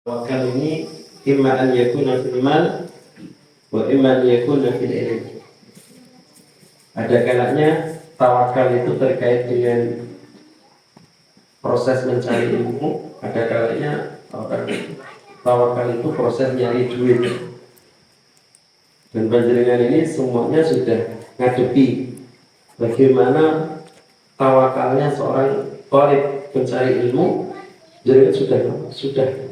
Wakal ini imma an yakuna fil mal wa imma an yakuna fil ilm. Ada kalanya tawakal itu terkait dengan proses mencari ilmu, ada kalanya tawakal itu proses nyari duit. Dan panjenengan ini semuanya sudah ngadepi bagaimana tawakalnya seorang thalib pencari ilmu. Jadi sudah.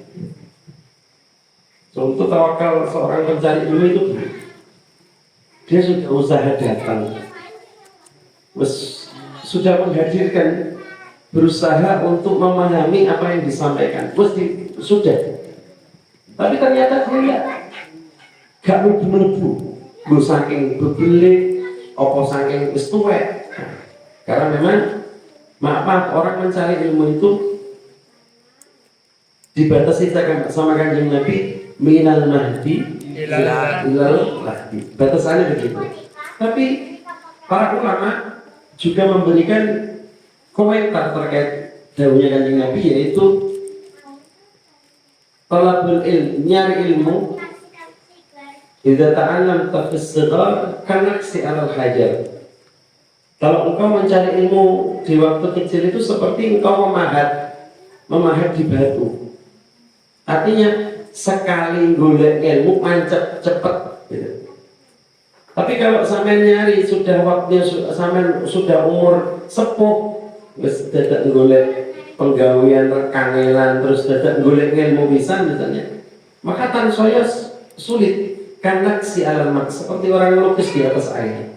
Untuk tawakal seorang pencari ilmu itu dia sudah usaha datang, sudah menghadirkan, berusaha untuk memahami apa yang disampaikan, sudah. Tapi ternyata dia gak mlebu-mlebu, saking bebelik, opo saking wis tuwek. Karena memang maaf orang mencari ilmu itu dibatasi sama Kanjeng Nabi minal mahdi ilal lahdi, batasannya begitu. Tapi para ulama juga memberikan komentar terkait dawuhnya Kanjeng Nabi, yaitu talabul ilm, nyari ilmu, idza ta'allamta fis shighar kanaksi alal hajar. Kalau engkau mencari ilmu di waktu kecil itu seperti engkau memahat di batu. Artinya sekali golek ilmu mancep cepet gitu. Tapi kalau sampean nyari sudah waktunya, sampean sudah umur sepuh, wis dadak golek penggawean kangelan, terus dadak golek ilmu pisan misalnya, maka tansaya sulit. Karena si alamat seperti orang melukis di atas air.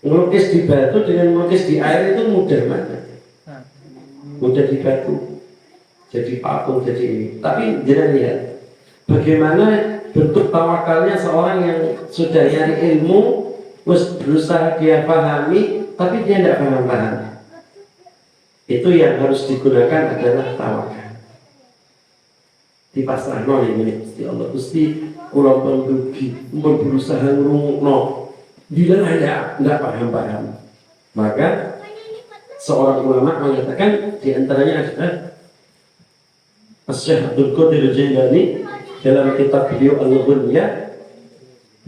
Melukis di batu dengan melukis di air itu mudah mana? Mudah di batu, jadi patung, jadi ini. Tapi jangan lihat bagaimana bentuk tawakalnya seorang yang sudah nyari ilmu, berusaha dia pahami, tapi dia tidak paham. Itu yang harus digunakan adalah tawakal. Di pasrah no ini Gusti Allah, Gusti kula pendugi berusaha ngrungokno, bila tidak paham. Maka seorang ulama mengatakan di antaranya adalah Syekh Abdul Qadir Jailani dalam kitab beliau Al-Ghunyah,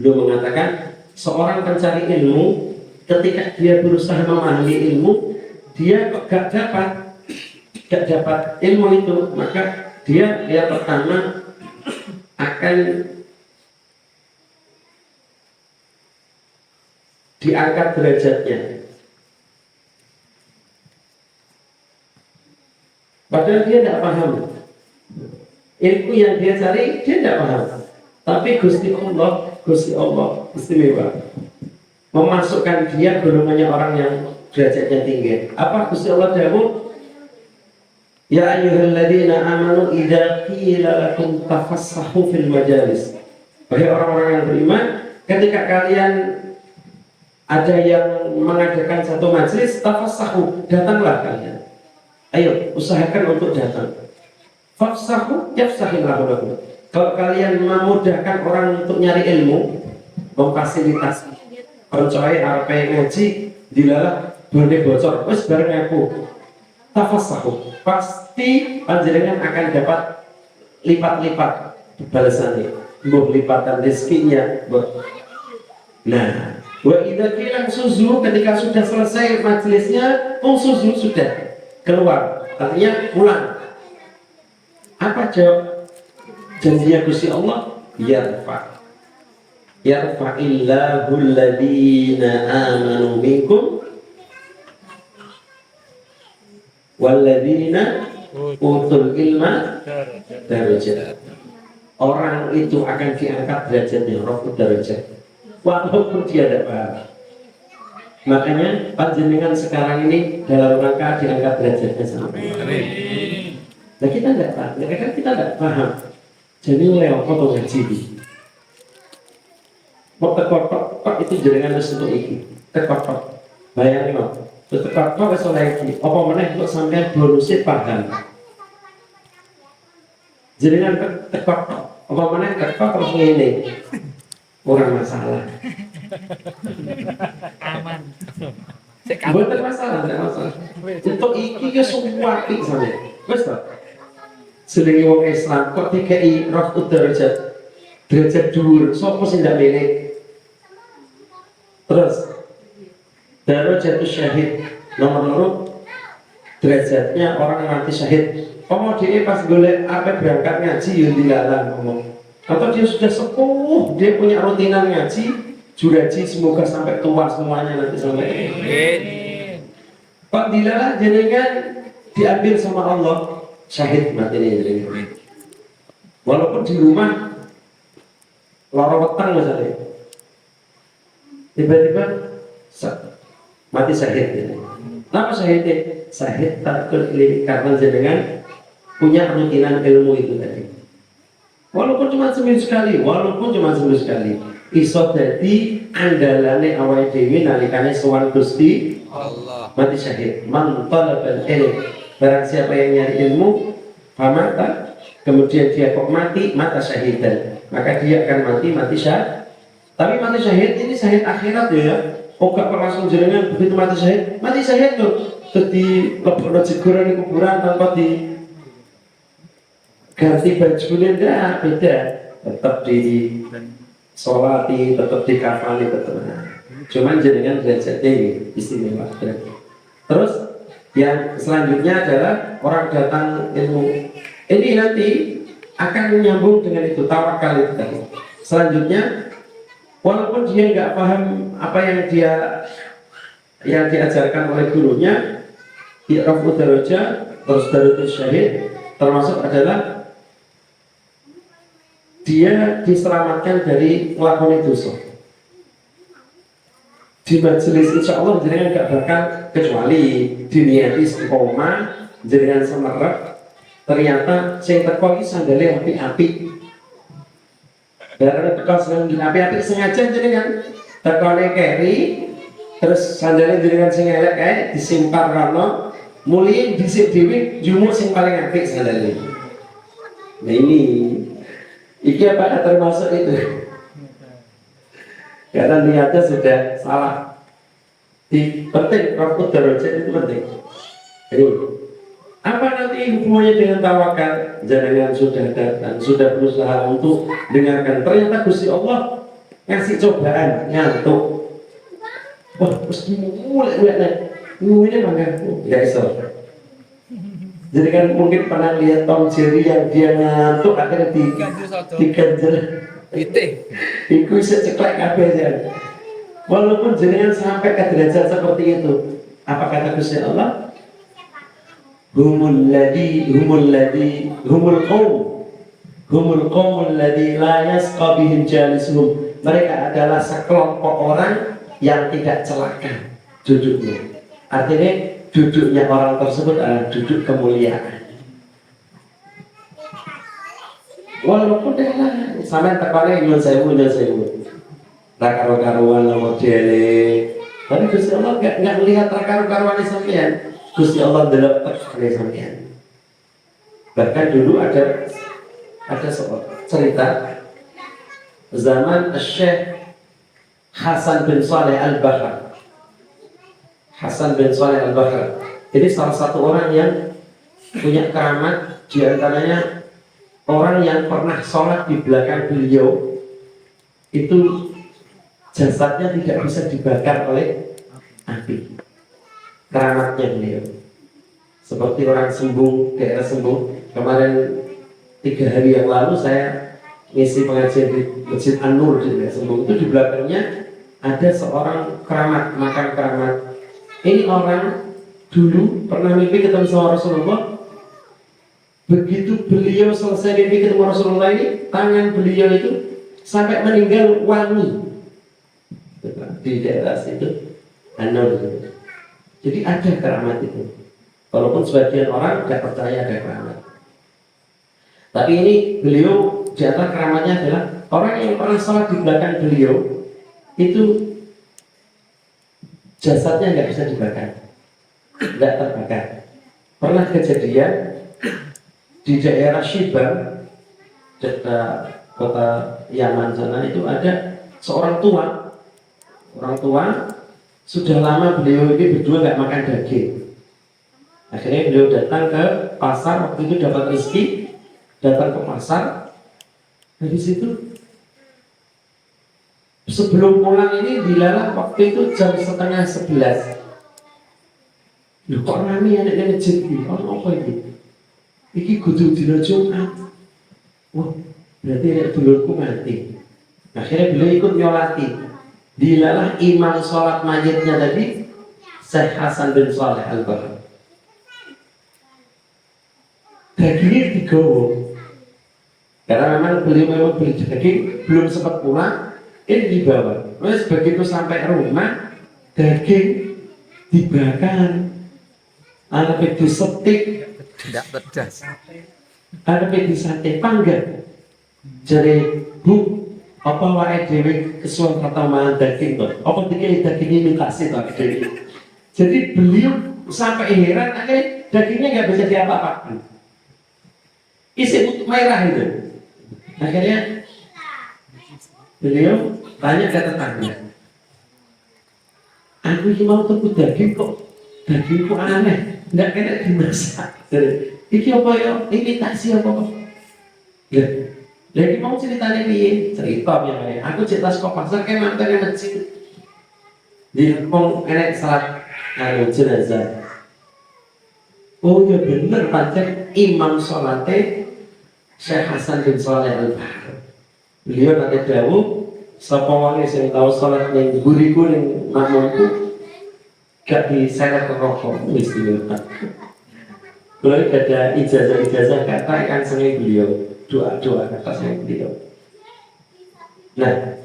beliau mengatakan seorang pencari ilmu ketika dia berusaha memahami ilmu, dia gak dapat ilmu itu, maka dia pertama akan diangkat derajatnya. Padahal dia tidak paham. Ilmu yang dia cari dia tidak paham. Tapi Gusti Allah istimewa, memasukkan dia golongannya orang yang derajatnya tinggi. Apa Gusti Allah dawuh? Ya ayyuhalladzina amanu idza qila lakum tafassahu fil majalis. Wahai orang-orang yang beriman, ketika kalian ada yang mengadakan satu majelis, tafassahu, datanglah kalian. Ayo, usahakan untuk datang. Fafsahu yafsahillahu lakum. Kalau kalian memudahkan orang untuk nyari ilmu, memfasilitasi percaya arep ngaji, dilalah bonde bocor, wis bareng aku. Tafassahu, pasti panjenengan akan dapat lipat-lipat balasannya, mbok lipatan rezekinya. Nah, wa idza qila suzu, ketika sudah selesai majelisnya, suzu sudah keluar, artinya pulang. Apa jawab janjinya Gusti Allah? Yarfa'illahu alladhina amanu minkum walladzina utul ilma darajat. Orang itu akan diangkat derajatnya, rafa'u darajat, walaupun dia tidak paham. Makanya panjenengan sekarang ini dalam rangka diangkat derajatnya sampai. Nah kita tidak paham, kan kita tidak paham. Jadi lewat foto ngaji ini. Kok itu jaringan untuk iki. Tekok. Bayangin kok. Tekok wis lagi. Apa meneh kok sampean bonusnya paham. Jaringan tekok. Apa meneh tekok terus ngene. Orang masalah. Aman. Bukan masalah, tidak masalah. Untuk iki ke semua sampean. Wis ta? Selingi wong Islam kok dikai rafu derajat dhuwur, sapa sing ndak milih. Terus darajatus syahid nomor loro, derajatnya orang yang mati syahid. Dia pas golek apa berangkat ngaji ya dilarang ngomong. Atau dia sudah sepuh, dia punya rutinan ngaji, juraji semoga sampai tua semuanya nanti sampai. Pak dilarang jenengan diambil sama Allah syahid mati nih jenengan. Walaupun di rumah lara weteng misalnya, tiba-tiba mati syahid. Kenapa syahidnya? Syahid takut karena jenengan punya rutinan ilmu itu tadi. Walaupun cuma seminggu sekali, iso dadi andalane awake dhewe nalikane sowan Gusti Allah. Mati syahid. Man talabal ilm, barang siapa yang nyari ilmu, famata, kemudian dia kok mata syahidan, maka dia akan mati syahid. Tapi mati syahid ini syahid akhirat ya. Gak langsung jenengan begitu mati syahid tuh. Jadi lebokno jegoran di kuburan tanpa di ganti bajunya enggak, beda. Tetap di sholati, tetap di kafani, tetap. Cuman jenengan derajatnya istimewa. Terus yang selanjutnya adalah orang datang ilmu. Ini nanti akan menyambung dengan itu tawakal itu tadi. Selanjutnya, walaupun dia nggak paham apa yang diajarkan oleh gurunya, rafu darajah, terus darajat syahid, termasuk adalah dia diselamatkan dari melakukan dosa. Di majelis insya Allah jenengan gak bakal kecuali diniati istiqomah, jenengan semerep, ternyata sing teko iki sandale api-api. Barang teko sing api-api sengaja jenengan tekone keri, terus sandale jenengan sing elek kae disimpar rono, mulih dhisik dhewe jumuk sing paling apik sandale. Nah iki apa termasuk itu? Karena niatnya sudah salah. Penting, rafu darajat itu penting. Jadi, apa nanti hubungannya dengan tawakal? Jangan sudah datang, sudah berusaha untuk dengarkan. Ternyata Gusti Allah ngasih cobaan, ngantuk. Wah, mesti mulai ini bangga, nggak bisa. Jadi kan mungkin pernah lihat Tom Jerry yang dia ngantuk akhirnya diganjel. Iku bisa ceklek kabeh ya. Walaupun jenengan sampai ke derajat seperti itu, apa kata Gusti Allah? Humul qaum alladhi la yasqa bihim jalisuhum. Mereka adalah sekelompok orang yang tidak celaka duduknya. Artinya duduknya orang tersebut adalah duduk kemuliaan. Walaupun dah sampai tekane nyuwun sewu. Tak karo-karuan modele. Tapi Gusti Allah enggak melihat karo-karuan sampean. Gusti Allah ndelok tekane sampean. Bahkan dulu ada cerita zaman Syekh Hasan bin Saleh Al-Bahr. Ini salah satu orang yang punya keramat, di antaranya orang yang pernah sholat di belakang beliau itu jasadnya tidak bisa dibakar oleh api. Keramatnya beliau seperti orang Sembung, daerah Sembung. Kemarin 3 hari yang lalu saya ngisi pengajian di Masjid An-Nur di daerah Sembung. Itu di belakangnya ada seorang keramat, makam keramat. Ini orang dulu pernah mimpi ketemu sama Rasulullah. Begitu beliau selesai mimpi ketemu Rasulullah ini, tangan beliau itu sampai meninggal wangi di daerah situ An-Nur. Jadi ada keramat itu. Walaupun sebagian orang tidak percaya ada keramat. Tapi ini beliau di antara keramatnya adalah orang yang pernah sholat di belakang beliau itu jasadnya nggak bisa dibakar, nggak terbakar. Pernah kejadian di daerah Shibam, kota Yaman sana itu ada seorang tua. Orang tua sudah lama beliau ini berdua nggak makan daging. Akhirnya beliau datang ke pasar, waktu itu dapat rezeki, datang ke pasar, dari situ sebelum pulang ini dilalah waktu itu jam 10:30. Loh kok rame anaknya masjid ini? Oh apa ini? Iki kudu dina Jumat. Wah, berarti anak dulurku mati. Akhirnya beliau ikut nyolati. Dilalah imam sholat mayitnya tadi Syekh Hasan bin Saleh Al-Bahar. Dagingnya digawa. Karena memang beliau beli daging, belum sempat pulang, ini dibawa. Terus begitu sampai rumah, daging dibakar. Anak disetik, tidak pedas. anak disate panggang. Jadi bu, apa wae dewi kesuwen kata mangan daging tuh? Apa dikai daging imitasi tuh dewi? Jadi beliau sampai heran, akhirnya dagingnya nggak bisa diapa-apakan. Isi merah itu. Akhirnya beliau tanya ke tetangga, aku ini mau tuku daging kok dagingku aneh, nggak kena dimasak. Iki apa ya? Imitasi apa? Ya, lagi mau ceritanya nih, cerita ya. Aku cerita sekolah pasar kayak mantan yang masjid di Hongkong enek salat jenazah. Oh ya bener pancen imam sholatnya Syekh Hasan bin Saleh Al-Bahar. Beliau nanti dawuh, sapa wong sing tau sholat ning guriku ning makmumku gak diseret ke rokok istimewa. Kalau ada ijazah kata kan sengaja beliau doa kata sengaja beliau. Nah,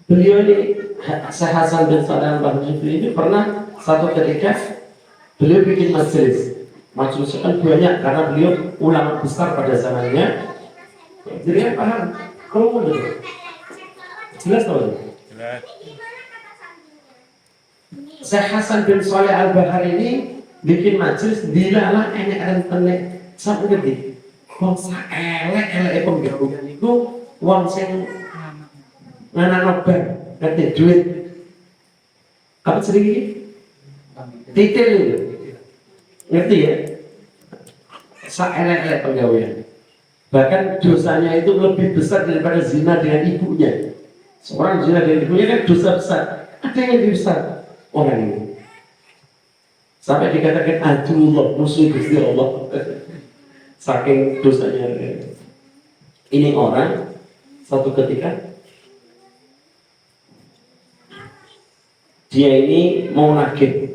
beliau ini Syekh Hasan bin Saleh Al-Bahar ini pernah satu ketika beliau bikin majelis kan banyak karena beliau ulama besar pada zamannya. Jadi yang paham, kamu mau dengar? Jelas tau? Jelas. Syekh Hasan bin Saleh Al-Bahar ini bikin majelis dilalah enek tenek sampai gede. Wong sak elek penggawean iku wong sing nganakno bar, ngerti duit. Apa sering ini? Titil itu. Ngerti ya? Sak elek penggawean. Bahkan dosanya itu lebih besar daripada zina dengan ibunya. Seorang zina dengan ibunya kan dosa besar. Ada yang lebih besar orang ini. Sampai dikatakan aduh musuh Gusti Allah. Saking dosanya. Ini orang satu ketika dia ini mau nagih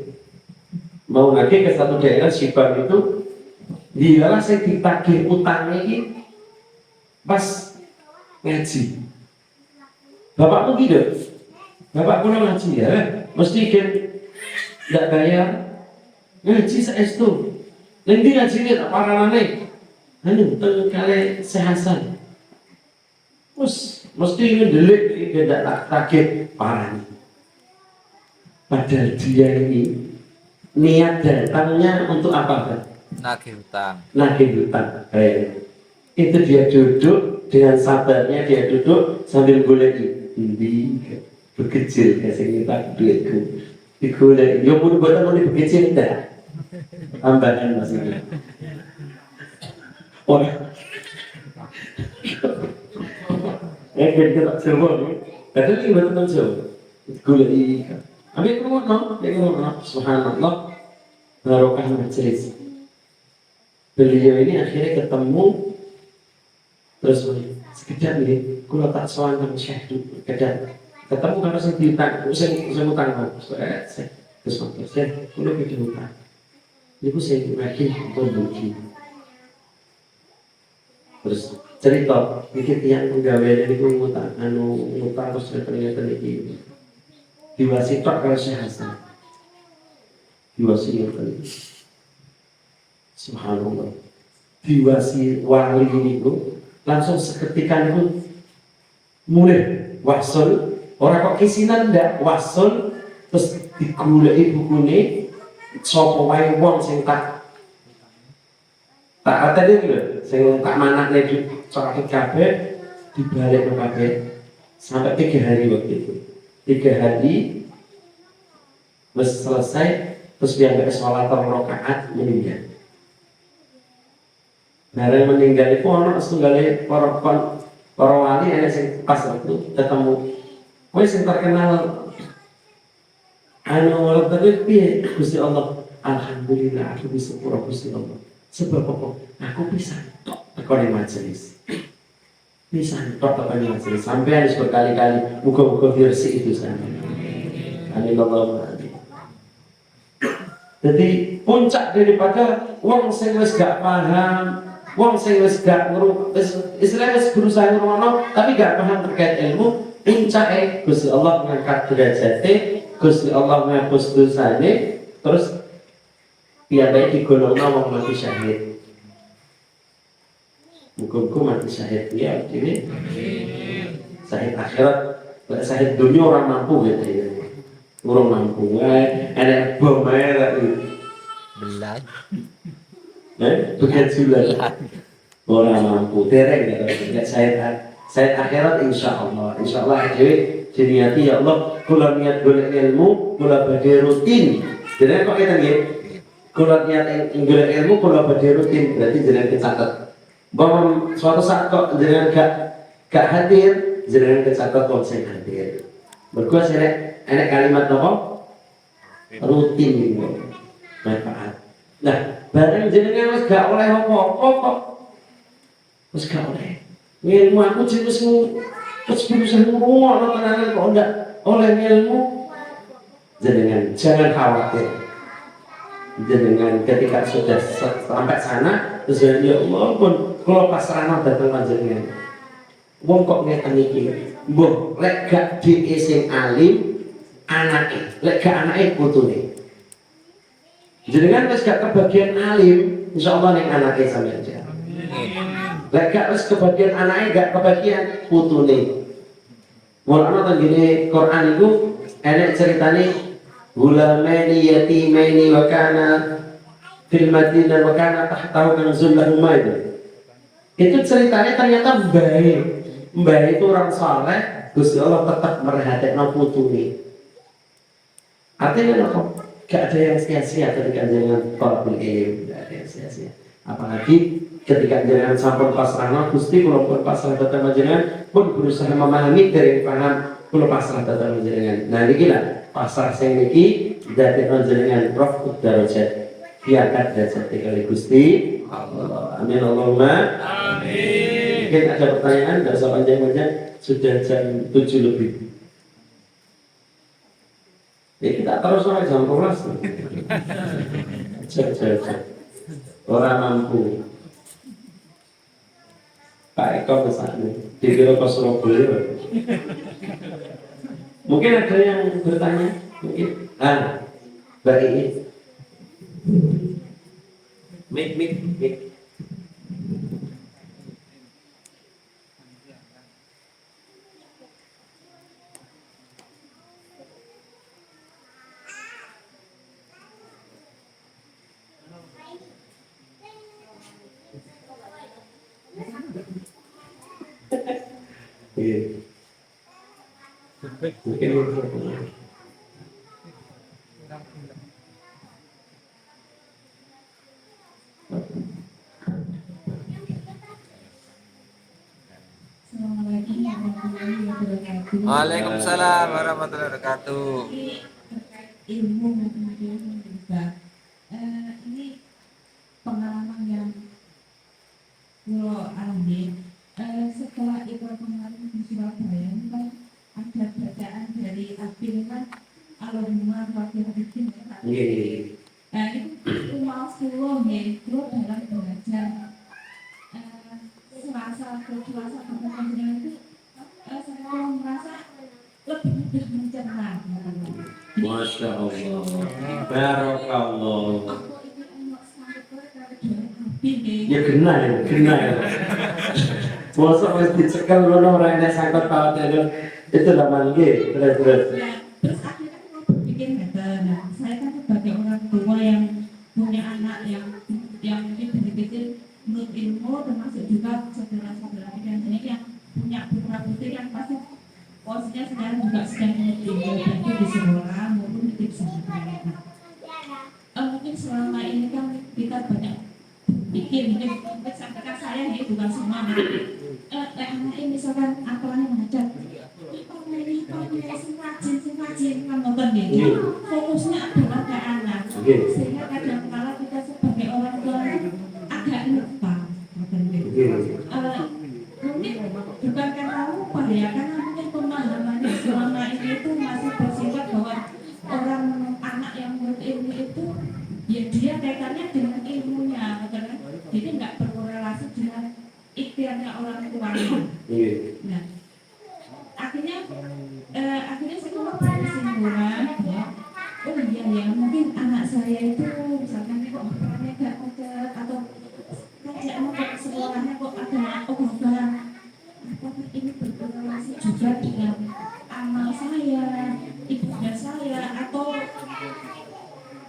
ke satu daerah Sibang itu. Dialah saya ditagih utangnya ini pas ngaji. Bapakmu gitu, bapak pulang ngaji ya, mesti kan tidak bayar ngaji saestu. Nanti ngaji ini tak parah nih, kali sehasan. Mesti ngedelik tidak tak tagih parah. Padahal dia ini niat datangnya untuk apa kan? Nagih hutang. Itu dia duduk dengan sabarnya, dia duduk sambil goleki ini bekecil kasih kita duitku digoleki yo pun buatan mau bekecil enggak tambahan maksudnya orang kita tak sewa kadang ini buatan sewa goleki ambil kerumun subhanallah barokah majelis. Beliau ini akhirnya ketemu terus sekedar nih, kalau tak soal sama Syekh itu, sekedar ketemu karena saya diutang, saya utang kan, terus saya kalau kita utang, itu saya yakin berbagi. Terus cerita, dikit yang pegawai ini pun utang terus ternyata ini diwasitok kalau Syekh Hasan, diwasitok, subhanallah, diwasi wali ini pun langsung seketika itu mulai wasul orang kok kisinan ndak wasul terus digulai bukune sapa wae wong sing tak atene lho sing tak manakne di sakit kabeh dibalik ke kabeh sampai 3 hari waktu itu 3 hari wis selesai terus dia nggak sholat rakaat meninggal Bareng meninggal itu ana setunggal para wali enek sing pas waktu ketemu. Kowe sing terkenal anu tapi piye Gusti Allah. Alhamdulillah aku bisa pura Gusti Allah. Sebab apa? Aku bisa tok teko ning majelis. Bisa tok teko ning majelis. Sampai harus berkali-kali muga-muga versi itu sana. Amin Allahumma amin. Jadi puncak daripada wong sing wis gak paham, wong sing wis gak istilahnya wis berusaha ngrungokno tapi gak paham terkait ilmu, puncake Gusti Allah ngangkat derajate, Gusti Allah ngapus dosane, terus piyambake digolongno wong mati syahid. Muga-muga mati syahid ya ini. Syahid akhirat, syahid dunia orang mampu gitu ya. Orang mampu, ada bom air Belat. bukan sulit. Orang mampu, dereng ya. Saya akhirat insya Allah jadi niati ya Allah. Kalau niat golek ilmu, kalau badhe rutin. Jadi kok kita nggih? Kalau niat golek ilmu, kalau badhe rutin berarti jenengan kecatet. Bahwa suatu saat kok jenengan gak hadir, jenengan kecatet kok sing hadir. Mergo enek kalimat apa? Rutin gitu. Manfaat. Nah, bareng jenengan wis gak oleh apa-apa kok. Wis gak oleh. Ilmu aku wis berusaha ngurungokno tenanan kok ndak oleh ilmu. Jenengan jangan khawatir. Jenengan ketika sudah sampai sana, terus ya Allah pun kalau pasrahno dateng panjenengan. Wong kok ngeten iki. Mbah, lek gak dhek sing alim anake, lek gak anake putune. Jenengan wis gak kebagian alim, insyaallah ning anake sampeyan aja. Lek gak wis kebagian anake, gak kebagian putune. Mulane teng gene Quran iku enek ceritane gulamaini yatimaini wa kana fil Madinah wa kana tahtahu kanzun lahuma itu ceritanya ternyata Mbah itu orang saleh, Gusti Allah tetap merhatekno putune. Artinya apa? Gak ada yang sia-sia ketika jangan tolabul ilm, gak ada yang sia-sia. Apalagi ketika jangan sampun pasrahno Gusti kula pun pasrah dhateng panjenengan pun berusaha memahami dari paham kula pasrah dhateng panjenengan. Nah niki lah pasrah sing niki dadi panjenengan raf'ud darajat. Diangkat derajat kali Gusti Allah. Amin Allahumma amin. Mungkin ada pertanyaan, tidak usah panjang-panjang, sudah jam 7 lebih. Ya kita terus sampai jam 12. Jam. Orang mampu. Pak Eko kesana, dikira ke Surabaya. Mungkin ada yang bertanya, mungkin. Mbak ini. Mik. Waalaikumsalam warahmatullahi wabarakatuh. Ilmu kemudian juga ini pengalaman yang alami setelah ikut kemarin di Surabaya kan ada bacaan dari Abdillah Alumma Wakil Hakim. Itu mau suruh itu dalam belajar Selasa pertemuan itu saya merasa lebih mudah mencerna. Masya Allah, Barakallah. Ya kena ya. Masa harus dicekal lono orang yang sangkut paut itu lah manggil terus. Terus akhirnya aku berpikir nah, saya kan sebagai orang tua yang punya anak yang mungkin dari kecil menurut ilmu termasuk juga saudara-saudara yang punya putra putri yang pasti posisinya sekarang juga sedang mendidik di sekolah maupun di pesantren. Mungkin selama ini kan kita banyak bikin mungkin sampai edukasi mana anaknya misalkan aturannya mengajar rajin kan nonton gitu fokusnya adalah ke anak sehingga kadang-kala kita sebagai orang tua agak lupa mungkin bukan karena lupa ya, karena mungkin pemahamannya selama ini itu masih bersifat bahwa orang anak yang menurut ilmu itu ya dia kaitannya dengan ilmunya, jadi nggak berkorelasi dengan ikhtiarnya orang tuanya. Nah, akhirnya saya kesimpulan ya, oh iya ya mungkin anak saya itu misalkan kok orangnya nggak macet atau kajiannya kok sekolahnya kok ada ogah-ogahan, apakah ini berkorelasi juga dengan amal saya, ibadah saya atau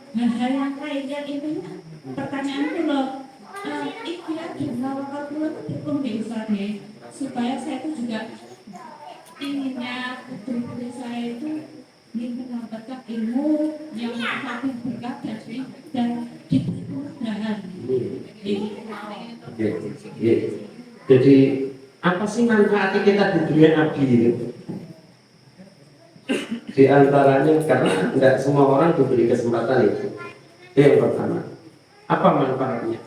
hal-hal yang lain yang intinya pertanyaan itu loh ikhtiar dan lawakal itu hukum desa deh, supaya saya itu juga inginnya putri-putri saya itu ingin mendapatkan ilmu yang lebih berkah dan diberi kemudahan. Jadi apa sih manfaatnya kita di dunia abdi ini? Di antaranya karena tidak semua orang diberi kesempatan itu. Itu yang pertama. Apa manfaatnya?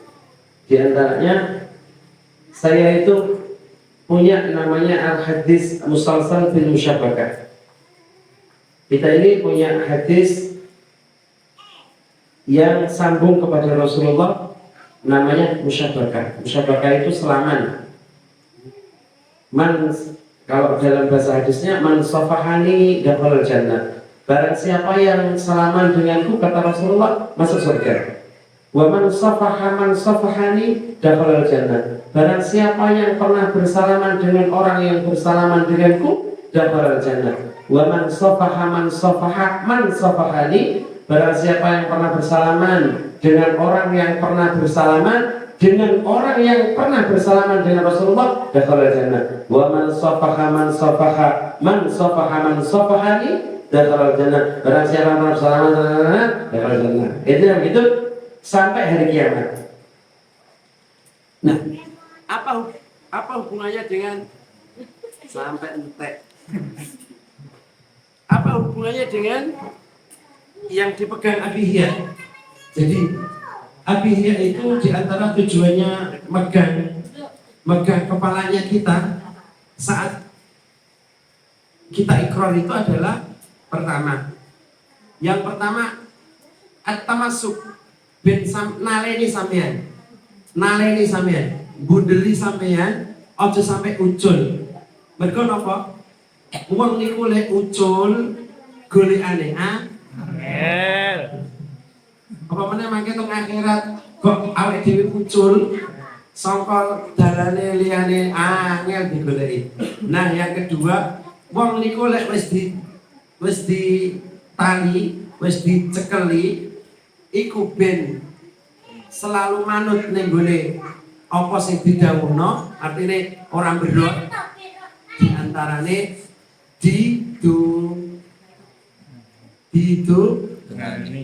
Di antaranya saya itu punya namanya al-hadis musalsal bil musyabakah. Kita ini punya hadis yang sambung kepada Rasulullah namanya musyabakah. Musyabakah itu selaman. Kalau dalam bahasa hadisnya man safahani dakhala jannah. Barang siapa yang salaman denganku kata Rasulullah masuk surga. Wa man safahani dakhala jannah. Barang siapa yang pernah bersalaman dengan orang yang bersalaman denganku dakhala jannah. Wa man safahani. Barang siapa yang pernah bersalaman dengan orang yang pernah bersalaman dengan orang yang pernah bersalaman dengan Rasulullah dakhala jannah. Wa man safahani dakhala jannah. Barang siapa yang pernah bersalaman dakhala jannah. Itu yang begitu sampai hari kiamat. Nah, apa hubungannya dengan sampai entek? Apa hubungannya dengan yang dipegang Abihya? Jadi Abihya itu diantara tujuannya megang kepalanya kita saat kita ikrar itu adalah pertama. Yang pertama at-tamassuk ben naleni sampean, bundeli sampean, aja sampai ucul. Mergo napa? Wong niku lek ucul golekane angel. Apa meneh mangke teng akhirat kok awake dhewe ucul saka dalane liyane angel digoleki. Nah, yang kedua, wong niku lek wis di tali, wis dicekeli iku ben selalu manut ning gone apa sing didhawuhna, artine ora berot. Di antarane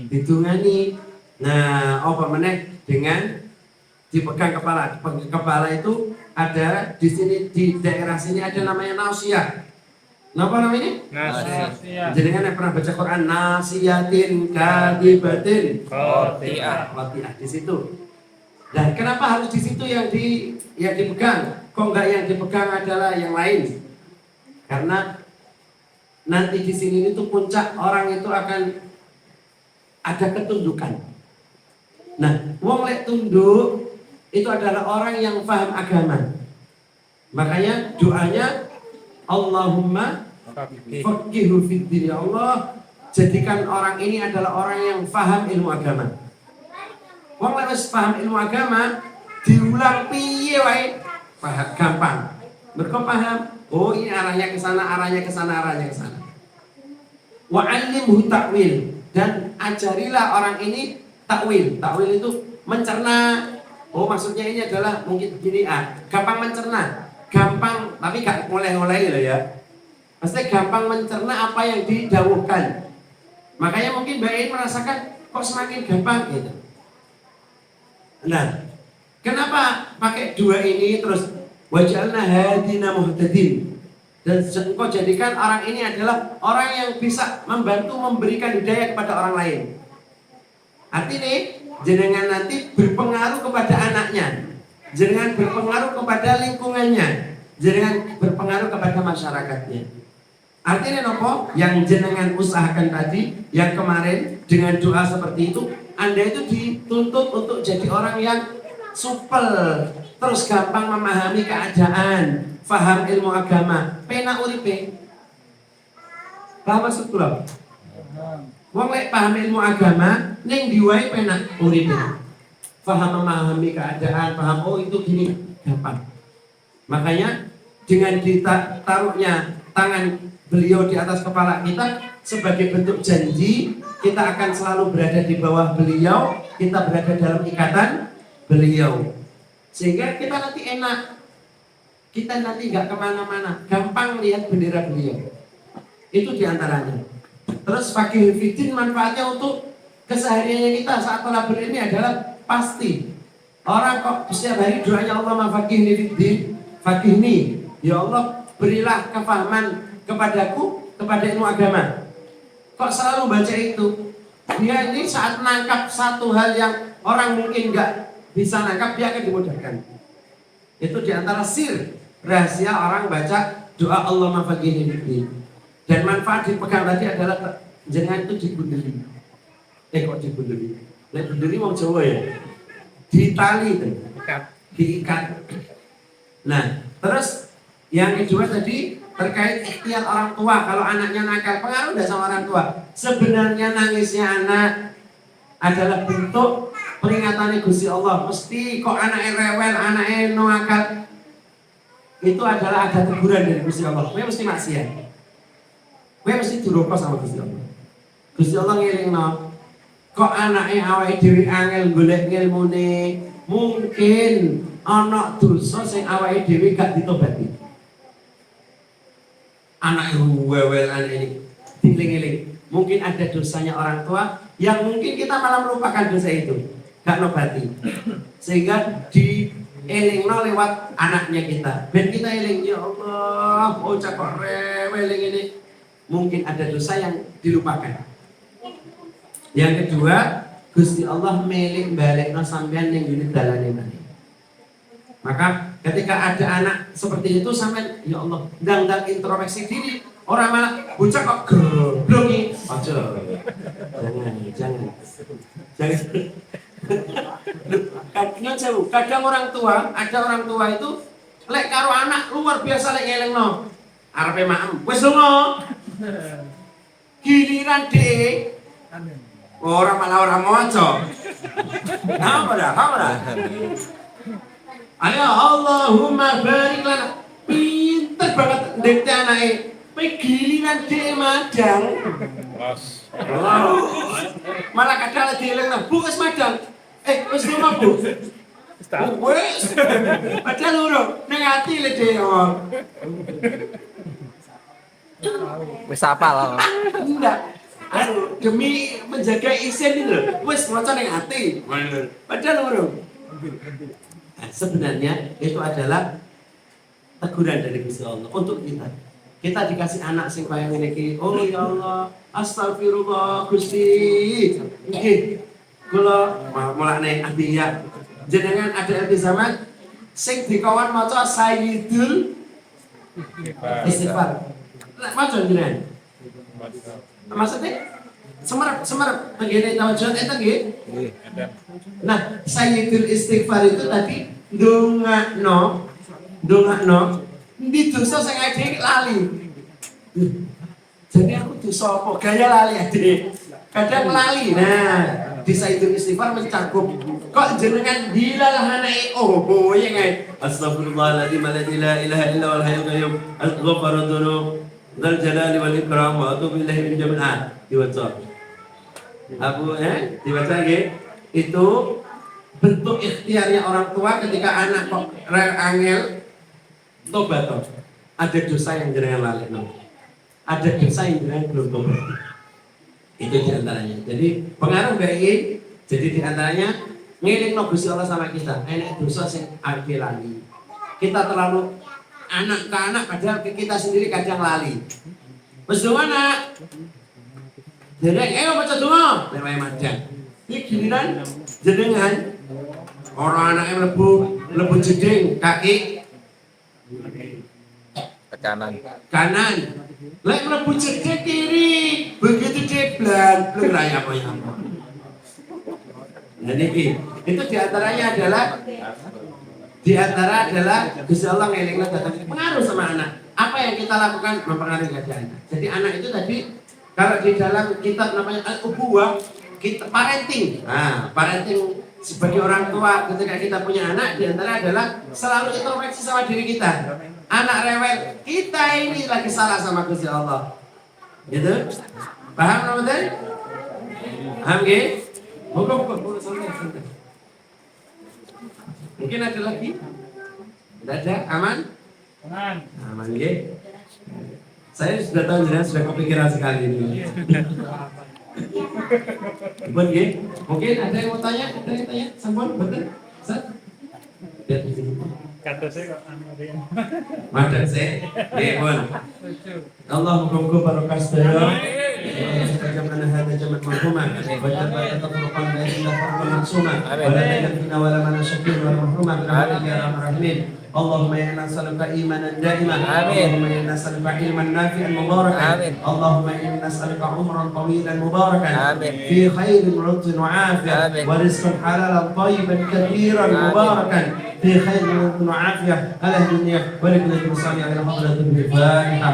didungani. Nah, apa meneh dengan dipegang kepala. Dipegang kepala itu ada di sini, di daerah sini ada namanya nausiyah. Napa namanya? Nausiyah. Jadi kan pernah baca Quran, nasiyatin kadibatin khati'ah di situ. Dan kenapa harus di situ yang dipegang? Kok enggak yang dipegang adalah yang lain? Karena nanti di sini itu puncak orang itu akan ada ketundukan. Nah, wong lek tunduk itu adalah orang yang paham agama. Makanya doanya Allahumma faqihu fid din. Ya Allah, jadikan orang ini adalah orang yang paham ilmu agama. Wong lek wis paham ilmu agama, diulang piye wae paham gampang. Mereka paham, oh ini arahnya ke sana, arahnya ke sana, arahnya ke sana. Wa 'allimhu ta'wil, dan ajarilah orang ini takwil. Takwil itu mencerna. Oh, maksudnya ini adalah mungkin begini, gampang mencerna. Gampang, tapi gak oleh-oleh loh ya. Maksudnya gampang mencerna apa yang didawuhkan. Makanya mungkin Mbak Ein merasakan kok semakin gampang gitu. Nah, Kenapa pakai dua ini terus waj'alna hadina muhtadin? Dan engkau jadikan orang ini adalah orang yang bisa membantu memberikan hidayah kepada orang lain. Artinya jenengan nanti berpengaruh kepada anaknya, jenengan berpengaruh kepada lingkungannya, jenengan berpengaruh kepada masyarakatnya. Artinya nopo yang jenengan usahakan tadi, yang kemarin dengan doa seperti itu, Anda itu dituntut untuk jadi orang yang supel, terus gampang memahami keadaan, faham ilmu agama, pena uripe. Paham maksud kula? Wong lek paham ilmu agama, ning diwae pena uripe. Faham memahami keadaan, paham oh itu gini, gampang. Makanya dengan kita taruhnya tangan beliau di atas kepala kita sebagai bentuk janji, kita akan selalu berada di bawah beliau, kita berada dalam ikatan beliau, sehingga kita nanti enak, kita nanti nggak kemana-mana, gampang lihat bendera beliau. Itu diantaranya. Terus fakih fitin manfaatnya untuk kesehariannya kita saat tolabul ini adalah pasti. Orang kok setiap hari doanya Allah mafakihni fitin, fakihni, ya Allah berilah kefahaman kepadaku, kepada ilmu agama. Kok selalu baca itu? Dia ini saat menangkap satu hal yang orang mungkin nggak bisa nangkap, dia akan dimudahkan. Itu diantara sir rahasia orang baca doa Allah mafakihni fitin. Dan manfaat dipegang tadi adalah jenengan itu dibunderi. Kok dibunderi? Nah, bunderi mau Jawa ya? Ditali itu, diikat. Nah, terus yang kedua tadi terkait ikhtiar orang tua. Kalau anaknya nakal, pengaruh nggak sama orang tua? Sebenarnya nangisnya anak adalah bentuk peringatan Gusti Allah. Mesti kok anaknya rewel, anaknya nakal, itu adalah ada teguran dari Gusti Allah. Kowe mesti maksiat. Kowe mesti duraka sama Gusti Allah. Gusti Allah ngelingno, kok anaknya awake dhewe angel golek ngilmune, mungkin ana dosa sing awake dhewe gak ditobati. Anak wewelan ini diling-iling, mungkin ada dosanya orang tua yang mungkin kita malah melupakan dosa itu, gak nobati, sehingga dielingno lewat anaknya kita. Ben kita eling, ya Allah, bocah kok reweling ini, mungkin ada dosa yang dilupakan. Yang kedua, Gusti Allah milik balekno sampean ning ngene dalane maneh. Maka ketika ada anak seperti itu sampean ya Allah ndang-ndang introspeksi diri, orang malah bocah kok goblok iki. Aja. Jangan. Kadang orang tua, ada orang tua itu lek karo anak luar biasa lek ngelingno. Arepe maem, wis lunga. Giliran dhek orang malah orang maca. Apa dah? Ayo Allahumma barik lana. Pinter banget ndekte anake. Giliran dhek madang. Malah kadang lagi elingno, Bu wis madang. Wis lunga, Bu. Wis. Padahal urung ning ati le dhek. Wis apal. Enggak. Demi menjaga isin itu loh. Wis maca ning ati. Padahal urung. Nah, sebenarnya itu adalah teguran dari Gusti Allah untuk kita. Kita dikasih anak sing kaya ngene iki. Oh ya Allah, astagfirullah Gusti. Nggih. Kula mulane Abiyah jenengan ada di zaman sing dikawan maca Sayyidul Istighfar. Maca jenengan. Maksudnya semerap begini tawajud itu nggih. Nah, Sayyidul Istighfar itu tadi ndongakno ndi dosa sing ade lali. Jadi aku dosa apa? Gaya lali ade. Kadang lali. Nah, di Sayyidul Istighfar mencakup kok jenengan dilalahane oh ya ngai. Astagfirullahaladzim la ilaha illa huwal hayyul qayyum al-ghaffarud dzunub dzal jalali wal ikram wa atubu ilaihi min jami'an. Diwaca. Dibaca nggih. Itu bentuk ikhtiarnya orang tua ketika anak kok angel tobat. Ada dosa yang jenengan lalekno. Ada dosa yang jenengan belum tobat. Itu diantaranya. Jadi pengaruh baik. Jadi diantaranya ngelingno Gusti Allah sama kita. Enek dosa sing arep lali. Kita terlalu anak ke anak padahal kita sendiri kadang lali. Wis donga nak. Dereng baca donga. Lewae madang. Iki giliran jenengan orang anaknya mlebu jeding kaki Ke kanan. kanan. Lek mlebu jeding kiri, begitu deblan blur raya apa. Nah niki, itu diantara adalah Gusti Allah ngelingno datang pengaruh sama anak. Apa yang kita lakukan mempengaruhi keadaan anak. Jadi anak itu tadi kalau di dalam kitab namanya al-ubuwah, kita parenting. Nah, parenting sebagai orang tua ketika kita punya anak diantara adalah selalu introspeksi sama diri kita. Anak rewel, kita ini lagi salah sama Gusti Allah. Gitu? Paham teman-teman? Paham nggih? Buka, santai. Mungkin ada lagi? Tidak ada? Aman? Aman nggih. Saya sudah tahu jenengan sudah kepikiran sekali ini. Bukan nggih? Mungkin ada yang mau tanya? Ada yang tanya? Sampun, betul? Ustaz? Lihat di sini. Kata saya kok Amarin. Madang saya. Nggih, pun. Allah muga-muga barokah sedaya. Jaman hada jaman marhumah. Wa jabat tafruqan bainana farqan maksumah. Wa la tanfina wa la manashakir wa marhumah. Ya arhamar rahimin. اللهم إنا نسألك إيمانا دائما اللهم إنا نسألك علما نافعا مباركا اللهم إنا نسألك عمرا طويلا مباركا في خير مرض وعافية ورزقا حلالا طيبا كثيرا مباركا في خير مرض وعافية على الدنيا ولكن المصلي على حضرة الفاتحة.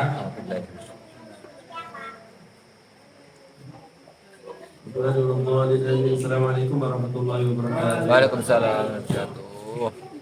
Assalamualaikum warahmatullahi wabarakatuh. Waalaikumsalam warahmatullahi wabarakatuh.